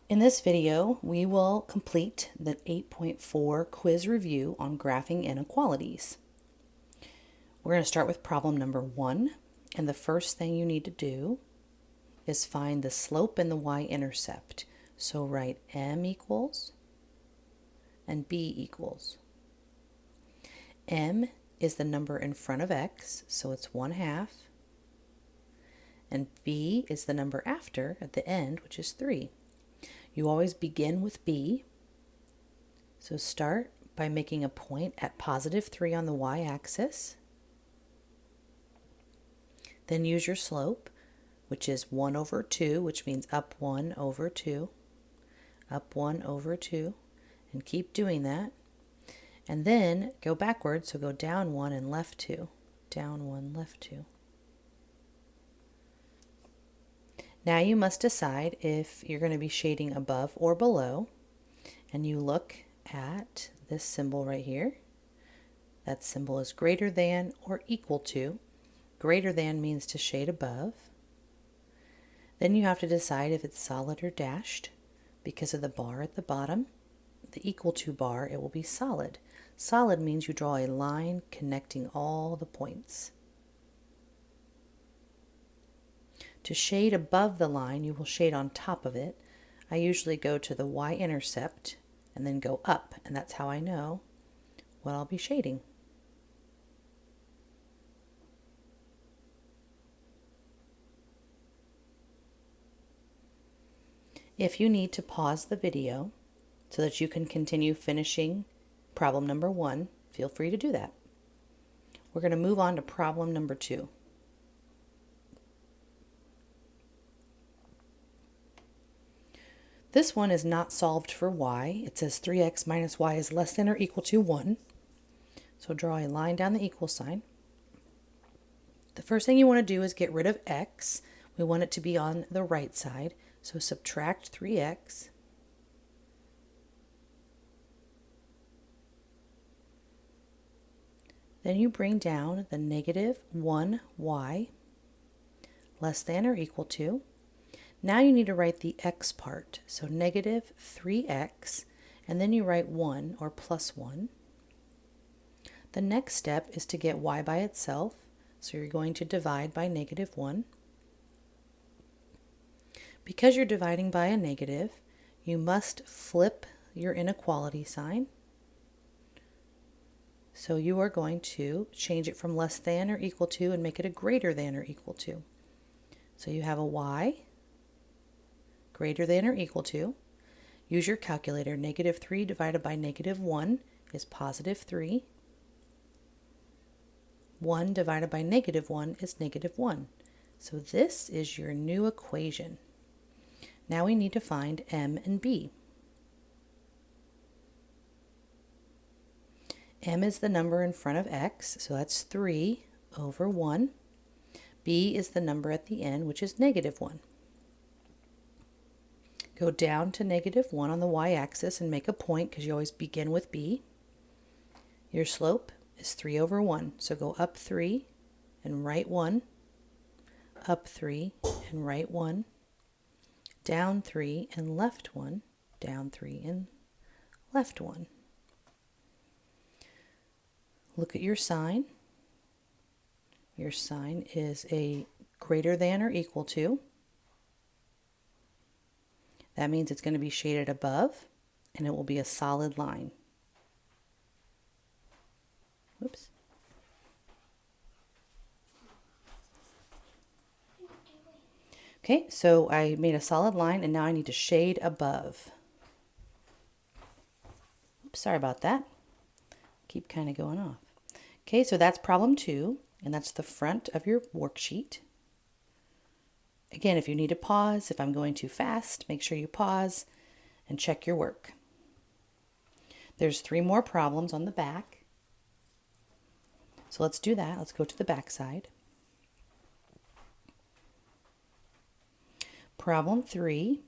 In this video, we will complete the 8.4 quiz review on graphing inequalities. We're going to start with problem number 1, and the first thing you need to do is find the slope and the y-intercept. So write m equals and b equals. M is the number in front of x, so it's 1/2. And b is the number after at the end, which is 3. You always begin with b. So start by making a point at +3 on the y-axis. Then use your slope, which is 1/2, which means up 1/2, up 1/2, and keep doing that. And then go backwards, so go down 1 and left 2, down 1, left 2. Now you must decide if you're going to be shading above or below, and you look at this symbol right here. That symbol is greater than or equal to. Greater than means to shade above. Then you have to decide if it's solid or dashed. Because of the bar at the bottom, the equal to bar, it will be solid. Solid means you draw a line connecting all the points. To shade above the line, you will shade on top of it. I usually go to the y-intercept and then go up, and that's how I know what I'll be shading. If you need to pause the video so that you can continue finishing problem number 1, feel free to do that. We're going to move on to problem number 2. This one is not solved for y. It says 3x minus y is less than or equal to 1. So draw a line down the equal sign. The first thing you want to do is get rid of x. We want it to be on the right side. So subtract 3x. Then you bring down the negative 1y less than or equal to. Now you need to write the x part. So negative 3x, and then you write 1 or plus 1. The next step is to get y by itself. So you're going to divide by negative 1. Because you're dividing by a negative, you must flip your inequality sign. So you are going to change it from less than or equal to and make it a greater than or equal to. So you have a y greater than or equal to. Use your calculator. Negative 3 divided by negative 1 is positive 3. 1 divided by negative 1 is negative 1. So this is your new equation. Now we need to find m and b. M is the number in front of x, so that's 3/1. B is the number at the end, which is negative 1. Go down to negative 1 on the y-axis and make a point because you always begin with b. Your slope is 3/1, so go up 3 and right 1, up 3 and right 1, down 3 and left 1, down 3 and left 1. Look at your sign. Your sign is a greater than or equal to. That means it's going to be shaded above, and it will be a solid line. Whoops. Okay, so I made a solid line, and now I need to shade above. Oops, sorry about that. Keep kind of going off. Okay, so that's problem 2, and that's the front of your worksheet. Again, if you need to pause, if I'm going too fast, make sure you pause and check your work. There's 3 more problems on the back. So let's do that. Let's go to the back side. Problem 3.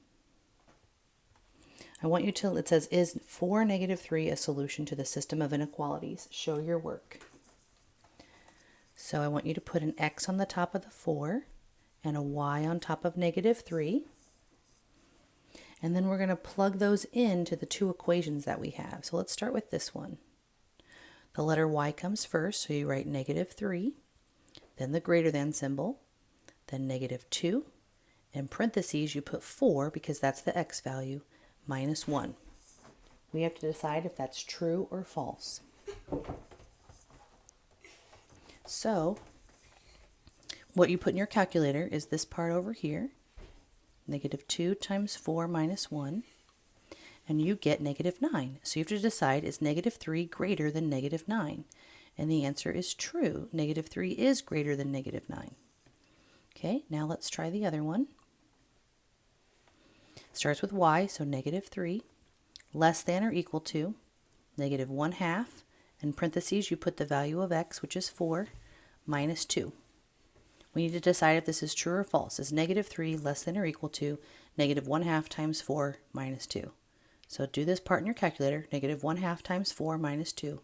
I want you to, it says, is 4 negative 3 a solution to the system of inequalities? Show your work. So I want you to put an x on the top of the 4 and a y on top of negative 3. And then we're going to plug those into the two equations that we have. So let's start with this one. The letter y comes first, so you write -3, then the greater than symbol, then -2. In parentheses, you put 4 because that's the x value, -1. We have to decide if that's true or false. So what you put in your calculator is this part over here, -2 times 4 minus 1, and you get -9. So you have to decide, is -3 greater than -9? And the answer is true. -3 is greater than -9. Okay, now let's try the other one. Starts with y, so -3, less than or equal to -1/2. In parentheses, you put the value of x, which is 4, minus 2. We need to decide if this is true or false. Is -3 less than or equal to -1/2 times 4 minus 2? So do this part in your calculator, -1/2 times 4 minus 2.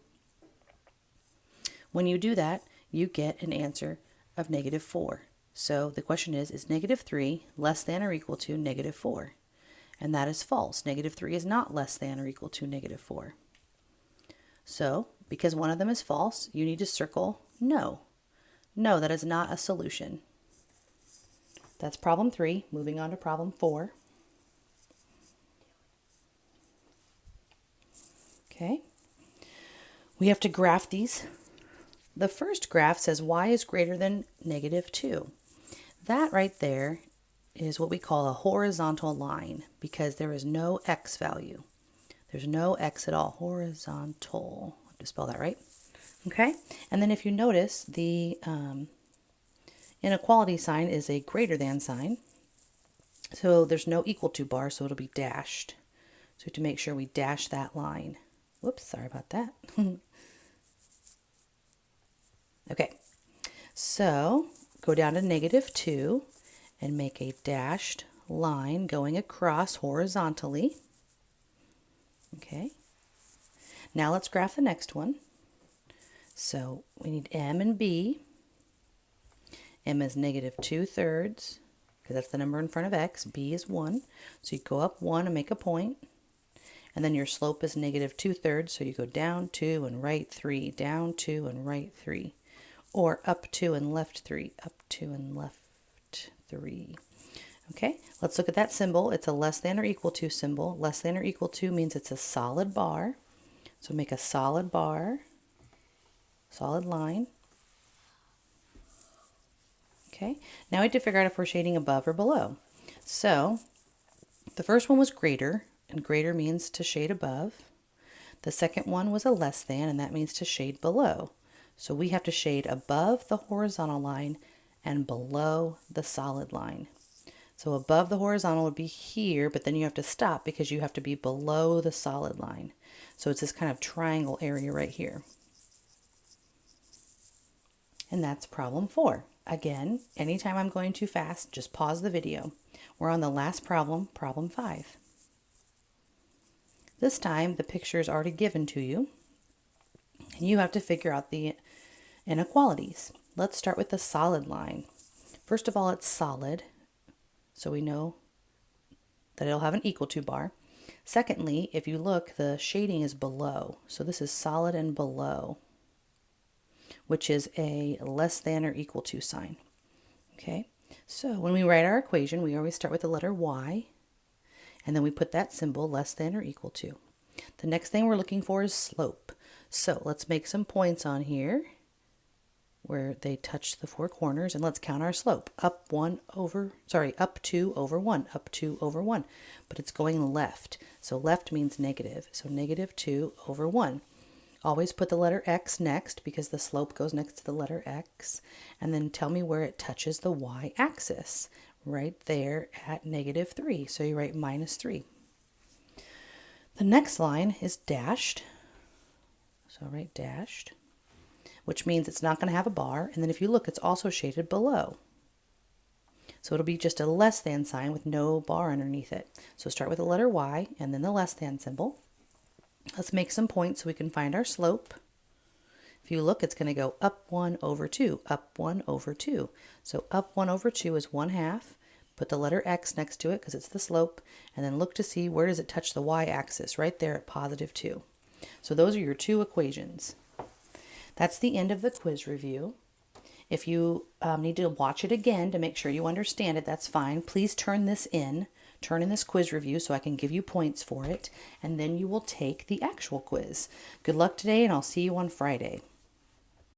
When you do that, you get an answer of -4. So the question is -3 less than or equal to -4? And that is false. -3 is not less than or equal to -4. So because one of them is false, you need to circle no. No, that is not a solution. That's problem 3. Moving on to problem 4. Okay. We have to graph these. The first graph says y is greater than -2. That right there is what we call a horizontal line because there is no x value. There's no x at all. Horizontal. I have to spell that right. Okay, and then if you notice, the inequality sign is a greater than sign. So there's no equal to bar, so it'll be dashed. So we have to make sure we dash that line. Whoops, sorry about that. Okay, so go down to -2 and make a dashed line going across horizontally. Okay, now let's graph the next one. So we need m and b. M is -2/3, because that's the number in front of x. B is 1. So you go up 1 and make a point. And then your slope is -2/3, so you go down 2 and right 3, down 2 and right 3. Or up 2 and left 3, up 2 and left 3. Okay, let's look at that symbol. It's a less than or equal to symbol. Less than or equal to means it's a solid bar. So make a solid bar. Solid line. Okay, now we have to figure out if we're shading above or below. So the first one was greater, and greater means to shade above. The second one was a less than, and that means to shade below. So we have to shade above the horizontal line and below the solid line. So above the horizontal would be here, but then you have to stop because you have to be below the solid line. So it's this kind of triangle area right here. And that's problem 4. Again, anytime I'm going too fast, just pause the video. We're on the last problem, problem 5. This time, the picture is already given to you, and you have to figure out the inequalities. Let's start with the solid line. First of all, it's solid, so we know that it'll have an equal to bar. Secondly, if you look, the shading is below, so this is solid and below, which is a less than or equal to sign. Okay, so when we write our equation, we always start with the letter y, and then we put that symbol less than or equal to. The next thing we're looking for is slope. So let's make some points on here where they touch the 4 corners, and let's count our slope. Up 2 over 1, up 2 over 1, but it's going left. So left means negative, so -2 over 1. Always put the letter x next because the slope goes next to the letter x, and then tell me where it touches the y-axis, right there at -3. So you write -3. The next line is dashed, so I'll write dashed, which means it's not going to have a bar, and then if you look, it's also shaded below. So it'll be just a less than sign with no bar underneath it. So start with the letter y and then the less than symbol. Let's make some points so we can find our slope. If you look, it's going to go up 1 over 2, up 1 over 2. So up 1 over 2 is 1/2. Put the letter x next to it because it's the slope, and then look to see where does it touch the y-axis, right there at positive 2. So those are your two equations. That's the end of the quiz review. If you need to watch it again to make sure you understand it, that's fine. Please turn in this quiz review so I can give you points for it, and then you will take the actual quiz. Good luck today, and I'll see you on Friday.